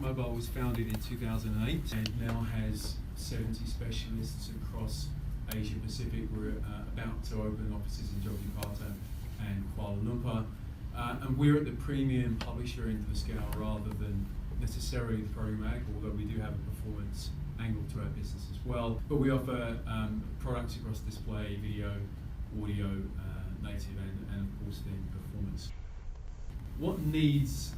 Mobile was founded in 2008 and now has 70 specialists across Asia Pacific. We're about to open offices in Jakarta and Kuala Lumpur. And we're at the premium publisher end of the scale rather than necessarily the programmatic, although we do have a performance angle to our business as well. But we offer products across display, video, audio, native, and of course then performance. What needs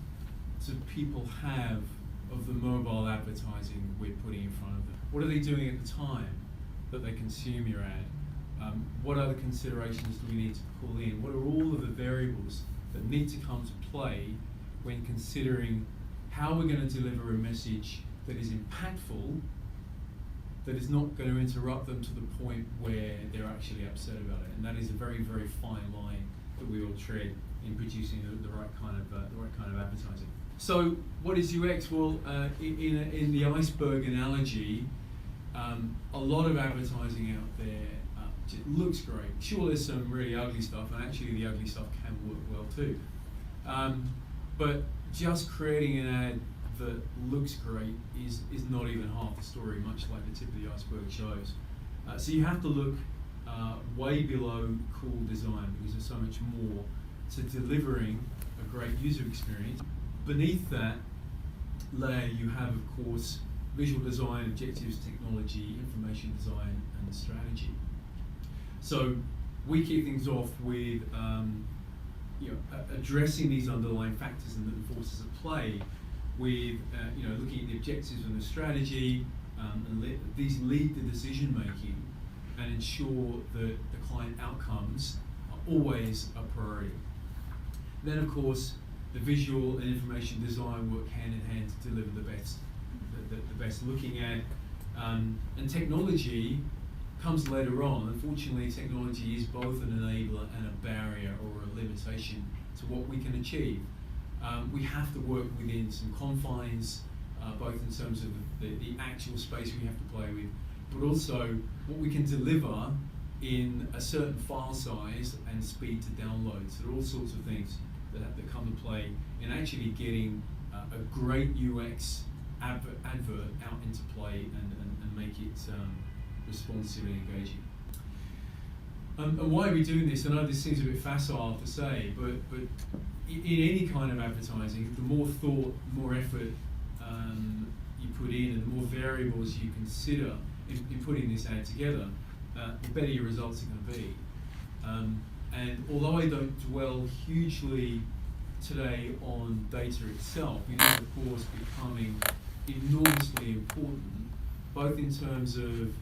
do people have of the mobile advertising we're putting in front of them? What are they doing at the time that they consume your ad? What other considerations do we need to pull in? What are all of the variables that need to come to play when considering how we're going to deliver a message that is impactful, that is not going to interrupt them to the point where they're actually upset about it? And that is a very, very fine line that we all tread in producing the right kind of advertising. So, what is UX? Well, in the iceberg analogy, a lot of advertising out there looks great. Sure, there's some really ugly stuff, and actually the ugly stuff can work well too. But just creating an ad that looks great is not even half the story, much like the tip of the iceberg shows. So you have to look way below cool design, because there's so much more to delivering a great user experience. Beneath that layer you have, of course, visual design, objectives, technology, information design, and strategy. So we kick things off with addressing these underlying factors and the forces at play with looking at the objectives and the strategy, and these lead the decision making and ensure that the client outcomes are always a priority. Then, of course, the visual and information design work hand in hand to deliver the best looking ad. And technology comes later on. Unfortunately, technology is both an enabler and a barrier or a limitation to what we can achieve. We have to work within some confines, both in terms of the actual space we have to play with, but also what we can deliver in a certain file size and speed to download. So there are all sorts of things that come to play in actually getting a great UX advert out into play and make it responsive and engaging. And why are we doing this? I know this seems a bit facile to say, but in any kind of advertising, the more thought, more effort you put in, and the more variables you consider in putting this ad together, the better your results are going to be. And although I don't dwell hugely today on data itself, it is of course becoming enormously important, both in terms of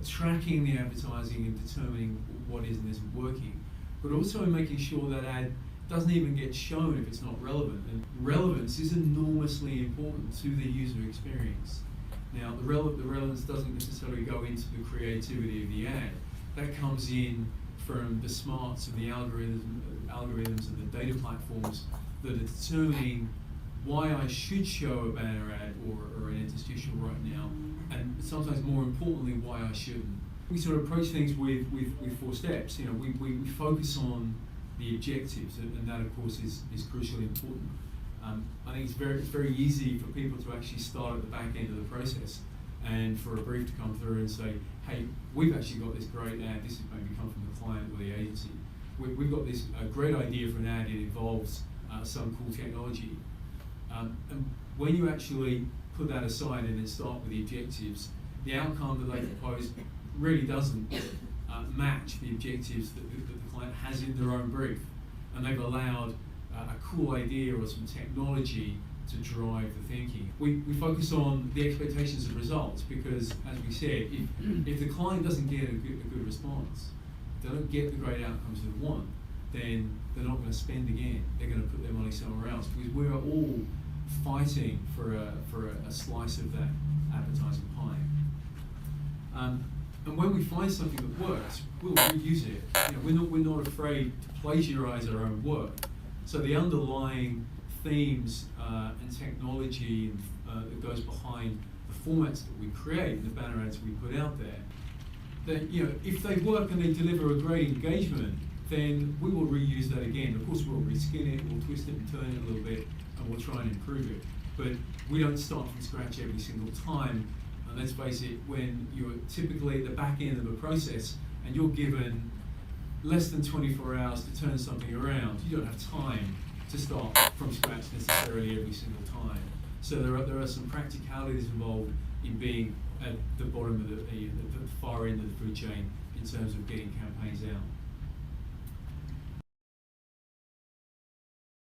tracking the advertising and determining what is and isn't working, but also in making sure that ad doesn't even get shown if it's not relevant. And relevance is enormously important to the user experience. Now, the relevance doesn't necessarily go into the creativity of the ad. That comes in from the smarts of the algorithms and the data platforms that are determining why I should show a banner ad or an interstitial right now, and sometimes more importantly, why I shouldn't. We sort of approach things with 4 steps. We focus on the objectives, and that of course is crucially important. I think it's very easy for people to actually start at the back end of the process, and for a brief to come through and say, hey, we've actually got this great ad. This has maybe come from the client or the agency. We've got this great idea for an ad. It involves some cool technology. And when you actually put that aside and then start with the objectives, the outcome that they propose really doesn't match the objectives that the client has in their own brief. And they've allowed a cool idea or some technology to drive the thinking. We focus on the expectations of results because, as we said, if the client doesn't get a good response, they don't get the great outcomes they want, then they're not going to spend again. They're going to put their money somewhere else, because we're all fighting for a slice of that advertising pie. And when we find something that works, we'll reuse it. We're not afraid to plagiarize our own work. So the underlying themes and technology that goes behind the formats that we create, the banner ads we put out there, that if they work and they deliver a great engagement, then we will reuse that again. Of course, we'll reskin it, we'll twist it and turn it a little bit, and we'll try and improve it. but we don't start from scratch every single time. And let's face it, when you're typically at the back end of a process and you're given less than 24 hours to turn something around, you don't have time to start from scratch necessarily every single time. So there are some practicalities involved in being at the bottom of the far end of the food chain in terms of getting campaigns out.